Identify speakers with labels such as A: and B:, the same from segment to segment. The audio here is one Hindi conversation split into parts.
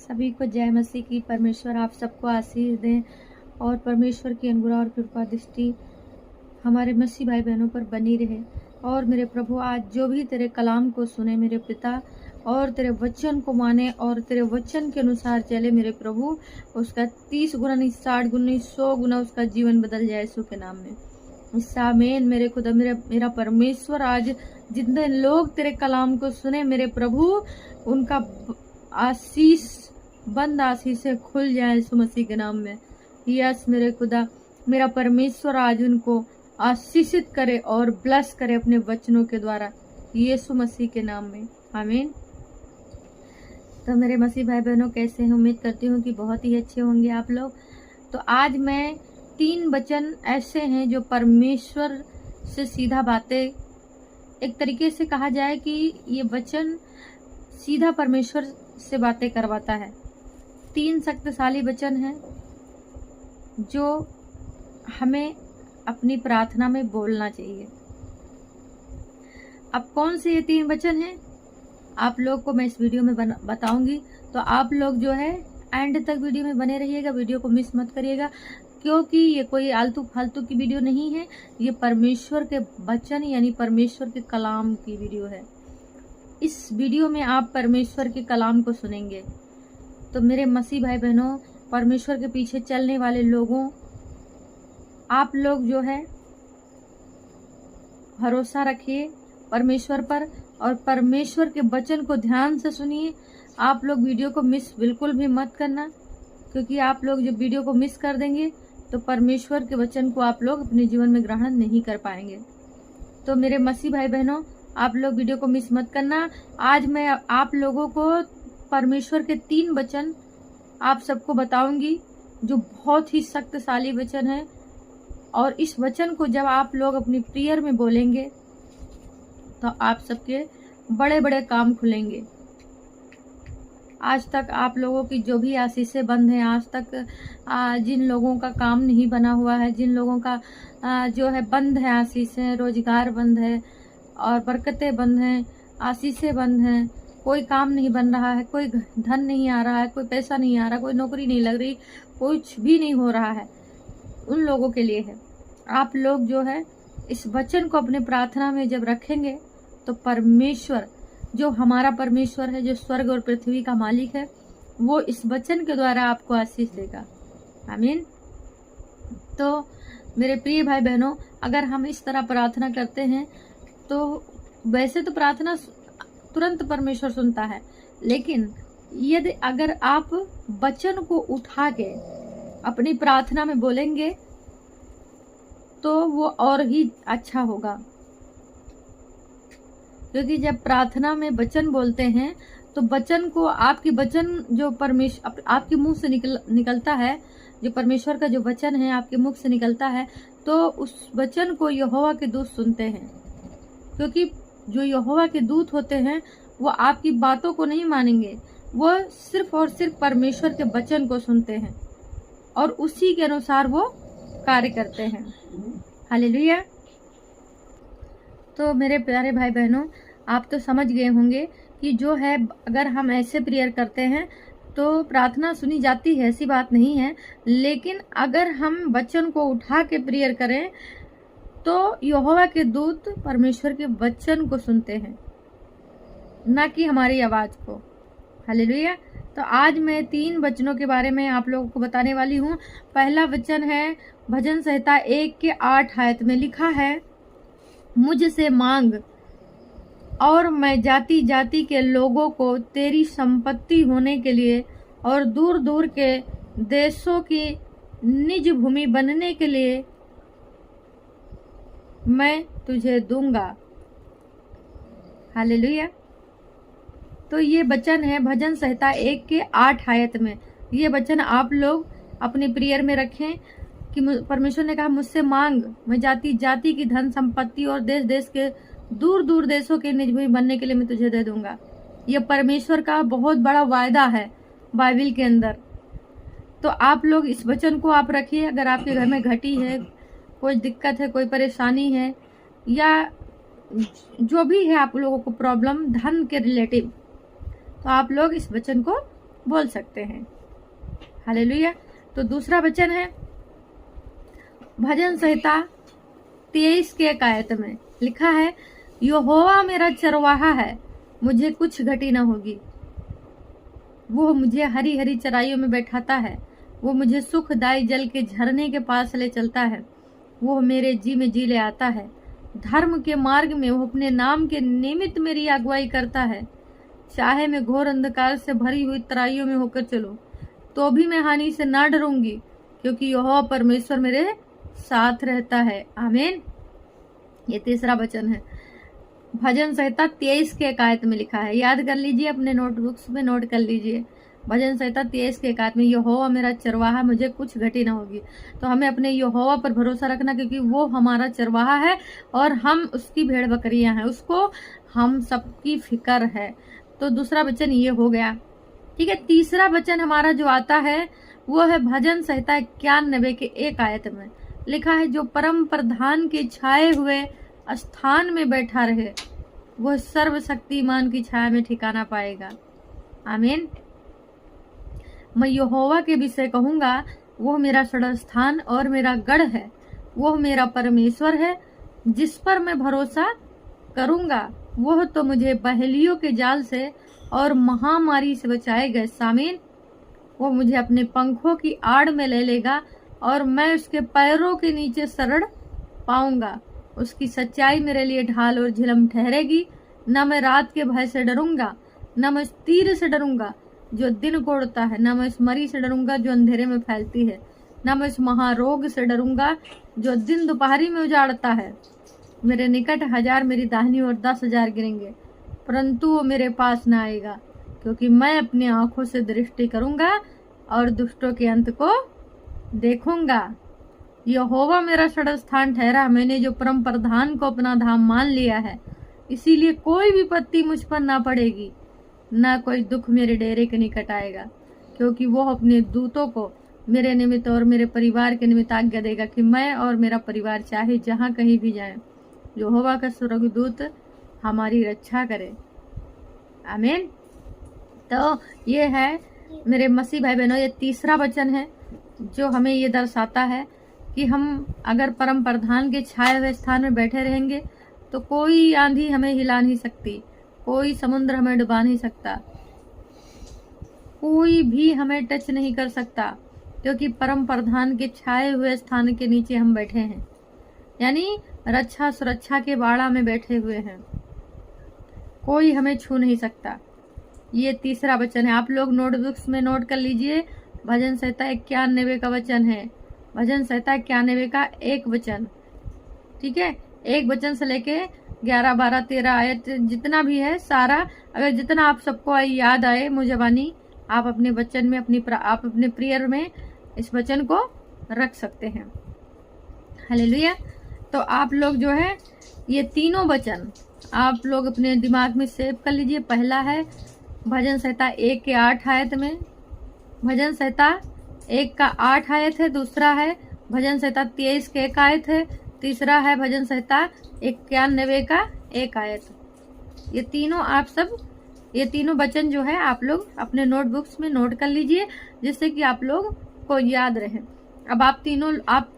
A: सभी को जय मसीह की। परमेश्वर आप सबको आशीष दें और परमेश्वर की अनुग्रह और कृपा दृष्टि हमारे मसीह भाई बहनों पर बनी रहे। और मेरे प्रभु, आज जो भी तेरे कलाम को सुने मेरे पिता, और तेरे वचन को माने और तेरे वचन के अनुसार चले मेरे प्रभु, उसका 30 गुना नहीं, 60 गुना नहीं, 100 गुना उसका जीवन बदल जाए यीशु के नाम में। आमीन। मेरे खुदा, मेरा परमेश्वर, आज जितने लोग तेरे कलाम को सुने मेरे प्रभु, उनका आशीष बंद आशीष से खुल जाए यीशु मसीह के नाम में। यस मेरे खुदा, मेरा परमेश्वर आज उनको आशीषित करे और ब्लेस करे अपने वचनों के द्वारा यीशु मसीह के नाम में। आमीन। तो मेरे मसीह भाई बहनों, कैसे हैं? उम्मीद करती हूँ कि बहुत ही अच्छे होंगे आप लोग। तो आज मैं 3 वचन ऐसे हैं जो परमेश्वर से सीधा बातें, एक तरीके से कहा जाए कि ये वचन सीधा परमेश्वर से बातें करवाता है। 3 शक्तिशाली वचन हैं जो हमें अपनी प्रार्थना में बोलना चाहिए। अब कौन से ये 3 वचन हैं आप लोग को मैं इस वीडियो में बताऊंगी। तो आप लोग जो है एंड तक वीडियो में बने रहिएगा, वीडियो को मिस मत करिएगा, क्योंकि ये कोई आलतू फालतू की वीडियो नहीं है। ये परमेश्वर के वचन यानी परमेश्वर के कलाम की वीडियो है। इस वीडियो में आप परमेश्वर के कलाम को सुनेंगे। तो मेरे मसीह भाई बहनों, परमेश्वर के पीछे चलने वाले लोगों, आप लोग जो है भरोसा रखिए परमेश्वर पर और परमेश्वर के वचन को ध्यान से सुनिए। आप लोग वीडियो को मिस बिल्कुल भी मत करना, क्योंकि आप लोग जब वीडियो को मिस कर देंगे तो परमेश्वर के वचन को आप लोग अपने जीवन में ग्रहण नहीं कर पाएंगे। तो मेरे मसीह भाई बहनों, आप लोग वीडियो को मिस मत करना। आज मैं आप लोगों को परमेश्वर के 3 वचन आप सबको बताऊंगी जो बहुत ही शक्तिशाली वचन है। और इस वचन को जब आप लोग अपनी प्रेयर में बोलेंगे तो आप सबके बड़े बड़े काम खुलेंगे। आज तक आप लोगों की जो भी आशीषें बंद हैं, आज तक जिन लोगों का काम नहीं बना हुआ है, जिन लोगों का जो है बंद है आशीषें, रोजगार बंद है और बरकतें बंद हैं, आशीषें बंद हैं, कोई काम नहीं बन रहा है, कोई धन नहीं आ रहा है, कोई पैसा नहीं आ रहा, कोई नौकरी नहीं लग रही, कुछ भी नहीं हो रहा है, उन लोगों के लिए है। आप लोग जो है इस वचन को अपने प्रार्थना में जब रखेंगे तो परमेश्वर, जो हमारा परमेश्वर है, जो स्वर्ग और पृथ्वी का मालिक है, वो इस वचन के द्वारा आपको आशीष देगा। आमीन। तो मेरे प्रिय भाई बहनों, अगर हम इस तरह प्रार्थना करते हैं तो वैसे तो प्रार्थना तुरंत परमेश्वर सुनता है, लेकिन यदि अगर आप वचन को उठा के अपनी प्रार्थना में बोलेंगे तो वो और ही अच्छा होगा। क्योंकि जब प्रार्थना में वचन बोलते हैं तो वचन को, आपकी वचन जो परमेश्वर आपके मुंह से निकलता है, जो परमेश्वर का जो वचन है आपके मुख से निकलता है, तो उस वचन को यहोवा के दूत सुनते हैं। क्योंकि जो यहोवा के दूत होते हैं वो आपकी बातों को नहीं मानेंगे, वो सिर्फ और सिर्फ परमेश्वर के वचन को सुनते हैं और उसी के अनुसार वो कार्य करते हैं। हालेलुया। तो मेरे प्यारे भाई बहनों, आप तो समझ गए होंगे कि जो है अगर हम ऐसे प्रेयर करते हैं तो प्रार्थना सुनी जाती है, ऐसी बात नहीं है। लेकिन अगर हम वचन को उठा के प्रेयर करें तो यहोवा के दूत परमेश्वर के वचन को सुनते हैं, ना कि हमारी आवाज को। हालेलुया। तो आज मैं 3 वचनों के बारे में आप लोगों को बताने वाली हूँ। पहला वचन है भजन संहिता 1 के 8 आयत में लिखा है, मुझसे मांग और मैं जाति जाति के लोगों को तेरी संपत्ति होने के लिए और दूर दूर के देशों की निज भूमि बनने के लिए मैं तुझे दूंगा। हालेलुया। तो ये वचन है भजन संहिता 1 के 8 आयत में। ये वचन आप लोग अपने प्रेयर में रखें कि परमेश्वर ने कहा, मुझसे मांग, मैं जाति जाति की धन संपत्ति और देश देश के दूर दूर देशों के निज भूमि बनने के लिए मैं तुझे दे दूंगा। ये परमेश्वर का बहुत बड़ा वायदा है बाइबल के अंदर। तो आप लोग इस वचन को आप रखिए। अगर आपके घर में घटी है, कोई दिक्कत है, कोई परेशानी है, या जो भी है आप लोगों को प्रॉब्लम धन के रिलेटिव, तो आप लोग इस वचन को बोल सकते हैं। हालेलुया। तो दूसरा वचन है भजन संहिता 23 के 1 आयत में लिखा है, यहोवा मेरा चरवाहा है, मुझे कुछ घटी न होगी। वो मुझे हरी हरी चराइयों में बैठाता है, वो मुझे सुखदायी जल के झरने के पास ले चलता है, वो मेरे जी में जी ले आता है। धर्म के मार्ग में वो अपने नाम के निमित्त मेरी अगुवाई करता है। चाहे मैं घोर अंधकार से भरी हुई तराइयों में होकर चलूं, तो भी मैं हानि से ना डरूंगी, क्योंकि यहोवा परमेश्वर मेरे साथ रहता है। आमीन। ये तीसरा वचन है, भजन संहिता 23 के 1 आयत में लिखा है। याद कर लीजिए, अपने नोटबुक्स में नोट कर लीजिए। भजन संहिता 23 के 1 आयत में, यहोवा मेरा चरवाहा, मुझे कुछ घटी ना होगी। तो हमें अपने यहोवा पर भरोसा रखना, क्योंकि वो हमारा चरवाहा है और हम उसकी भेड़ बकरियां हैं, उसको हम सबकी फिक्र है। तो दूसरा वचन ये हो गया। ठीक है। तीसरा वचन हमारा जो आता है वो है भजन संहिता 91 के 1 आयत में लिखा है, जो परम प्रधान के छाए हुए स्थान में बैठा रहे, वह सर्वशक्तिमान की छाया में ठिकाना पाएगा। आमीन। मैं यहोवा के विषय कहूंगा, वह मेरा सड़ा स्थान और मेरा गढ़ है, वह मेरा परमेश्वर है, जिस पर मैं भरोसा करूंगा। वह तो मुझे बहेलियों के जाल से और महामारी से बचाएगा। आमीन। वो मुझे अपने पंखों की आड़ में ले लेगा और मैं उसके पैरों के नीचे शरण पाऊंगा। उसकी सच्चाई मेरे लिए ढाल और झिलम ठहरेगी। न मैं रात के भय से डरूंगा, न मैं उस तीर से डरूंगा जो दिन को उड़ता है, न मैं उस मरी से डरूंगा जो अंधेरे में फैलती है, न मैं उस महारोग से डरूंगा जो दिन दोपहरी में उजाड़ता है। मेरे निकट 1000 मेरी दाहिनी ओर 10,000 गिरेंगे, परंतु वो मेरे पास न आएगा, क्योंकि मैं अपनी आंखों से दृष्टि करूंगा और दुष्टों के अंत को देखूंगा। यहोवा मेरा सड़ा स्थान ठहरा, मैंने जो परम प्रधान को अपना धाम मान लिया है, इसीलिए कोई विपत्ति मुझ पर ना पड़ेगी, न कोई दुख मेरे डेरे के निकट आएगा, क्योंकि वो अपने दूतों को मेरे निमित्त और मेरे परिवार के निमित्त आज्ञा देगा कि मैं और मेरा परिवार चाहे जहां कहीं भी जाए, यहोवा का स्वर्गदूत हमारी रक्षा करे। आमीन। तो ये है मेरे मसीह भाई बहनों, ये तीसरा वचन है जो हमें ये दर्शाता है कि हम अगर परम प्रधान के छाए हुए स्थान में बैठे रहेंगे तो कोई आंधी हमें हिला नहीं सकती, कोई समुद्र हमें डुबा नहीं सकता, कोई भी हमें टच नहीं कर सकता, क्योंकि परम प्रधान के छाए हुए स्थान के नीचे हम बैठे हैं, यानी रक्षा सुरक्षा के बाड़ा में बैठे हुए हैं, कोई हमें छू नहीं सकता। ये तीसरा वचन है। आप लोग नोटबुक्स में नोट कर लीजिए। भजन संहिता 91 का वचन है। भजन संहिता 91 का 1 वचन। ठीक है। 1 वचन से लेके 11, 12, 13 आयत जितना भी है सारा, अगर जितना आप सबको याद आए मुजबानी, आप अपने वचन में आप अपने प्रेयर में इस वचन को रख सकते हैं। हालेलुया। तो आप लोग जो है ये तीनों वचन आप लोग अपने दिमाग में सेव कर लीजिए। पहला है भजन संहिता 1 के 8 आयत में, भजन संहिता 1 का 8 आयत है। दूसरा है भजन संहिता 23 के 1 आयत है। तीसरा है भजन संहिता 91 का 1 आयत। ये तीनों वचन जो है आप लोग अपने नोटबुक्स में नोट कर लीजिए, जिससे कि आप लोग को याद रहे। अब आप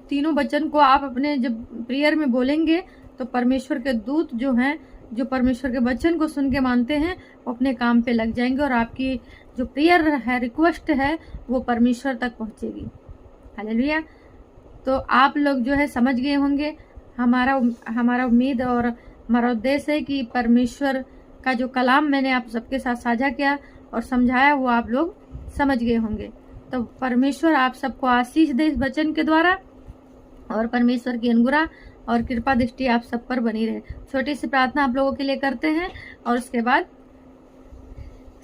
A: तीनों वचन को आप अपने जब प्रेयर में बोलेंगे तो परमेश्वर के दूत जो हैं, जो परमेश्वर के वचन को सुन के मानते हैं, वो अपने काम पे लग जाएंगे और आपकी जो प्रेयर है, रिक्वेस्ट है, वो परमेश्वर तक पहुंचेगी। हालेलुया। तो आप लोग जो है समझ गए होंगे। हमारा उम्मीद और हमारा उद्देश्य है कि परमेश्वर का जो कलाम मैंने आप सबके साथ साझा किया और समझाया वो आप लोग समझ गए होंगे। तो परमेश्वर आप सबको आशीष दे इस वचन के द्वारा, और परमेश्वर की अनुग्रह और कृपा दृष्टि आप सब पर बनी रहे। छोटी सी प्रार्थना आप लोगों के लिए करते हैं और उसके बाद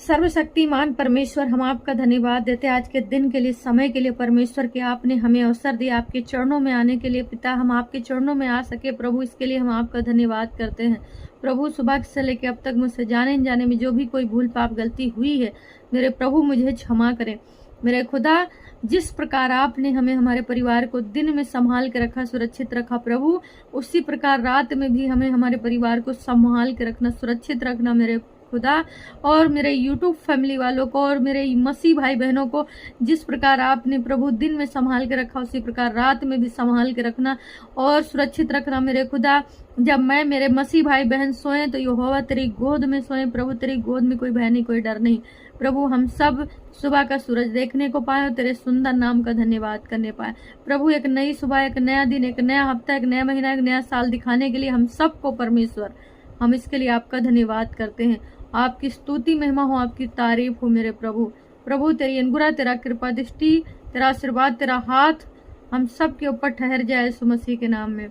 A: सर्वशक्तिमान परमेश्वर, हम आपका धन्यवाद देते हैं आज के दिन के लिए, समय के लिए। परमेश्वर के आपने हमें अवसर दिया आपके चरणों में आने के लिए। पिता, हम आपके चरणों में आ सके प्रभु, इसके लिए हम आपका धन्यवाद करते हैं प्रभु। सुबह से लेकर अब तक मुझसे जाने जाने में जो भी कोई भूल पाप गलती हुई है, मेरे प्रभु मुझे क्षमा करें। मेरे खुदा, जिस प्रकार आपने हमें हमारे परिवार को दिन में संभाल के रखा, सुरक्षित रखा प्रभु, उसी प्रकार रात में भी हमें हमारे परिवार को संभाल के रखना, सुरक्षित रखना मेरे खुदा, और मेरे यूट्यूब फैमिली वालों को और मेरे मसीह भाई बहनों को जिस प्रकार आपने प्रभु दिन में संभाल के रखा, उसी प्रकार रात में भी संभाल के रखना और सुरक्षित रखना मेरे खुदा। जब मैं मेरे मसीह भाई बहन सोए तो यहोवा तेरी गोद में सोए प्रभु, तेरी गोद में कोई भय नहीं, कोई डर नहीं प्रभु। हम सब सुबह का सूरज देखने को पाए और तेरे सुंदर नाम का धन्यवाद करने पाए प्रभु। एक नई सुबह, एक नया दिन, एक नया हफ्ता, एक नया महीना, एक नया साल दिखाने के लिए हम सबको परमेश्वर, हम इसके लिए आपका धन्यवाद करते हैं। आपकी स्तुति महिमा हो, आपकी तारीफ हो मेरे प्रभु। प्रभु तेरी अनुग्रह, तेरा कृपा दृष्टि, तेरा आशीर्वाद, तेरा हाथ हम सब के ऊपर ठहर जाए यीशु मसीह के नाम में।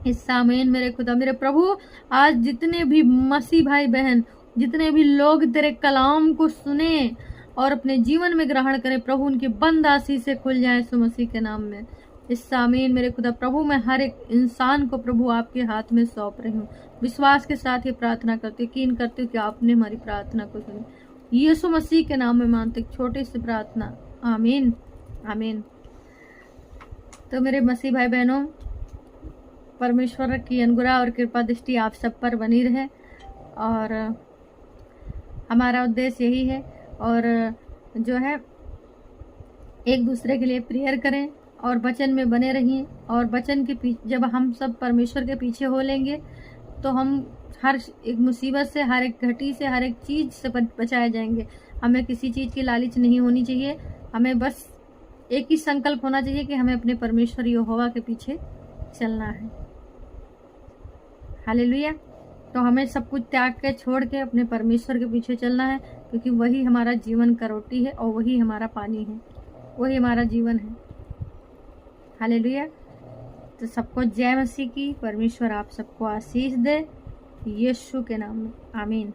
A: इस आमीन मेरे खुदा। मेरे प्रभु, आज जितने भी मसीह भाई बहन, जितने भी लोग तेरे कलाम को सुने और अपने जीवन में ग्रहण करें प्रभु, उनकी बंद आशीष से खुल जाए यीशु मसीह के नाम में। इस आमीन मेरे खुदा। प्रभु मैं हर एक इंसान को प्रभु आपके हाथ में सौंप रही हूँ, विश्वास के साथ ये प्रार्थना करती, यकीन करती हूँ कि आपने हमारी प्रार्थना को सुनी। यीशु मसीह के नाम में मानते एक छोटी सी प्रार्थना, आमीन आमीन। तो मेरे मसीह भाई बहनों, परमेश्वर की अनुग्रह और कृपा दृष्टि आप सब पर बनी रहे और हमारा उद्देश्य यही है। और जो है एक दूसरे के लिए प्रेयर करें और वचन में बने रहिए। और वचन के पीछे जब हम सब परमेश्वर के पीछे हो लेंगे तो हम हर एक मुसीबत से, हर एक घटी से, हर एक चीज़ से बचाए जाएंगे। हमें किसी चीज़ की लालच नहीं होनी चाहिए। हमें बस एक ही संकल्प होना चाहिए कि हमें अपने परमेश्वर यहोवा के पीछे चलना है। हालेलुया। तो हमें सब कुछ त्याग के छोड़ के अपने परमेश्वर के पीछे चलना है, क्योंकि वही हमारा जीवन का रोटी है और वही हमारा पानी है, वही हमारा जीवन है। हालेलुया। तो सबको जय मसीह की। परमेश्वर आप सबको आशीष दे यीशु के नाम में, आमीन।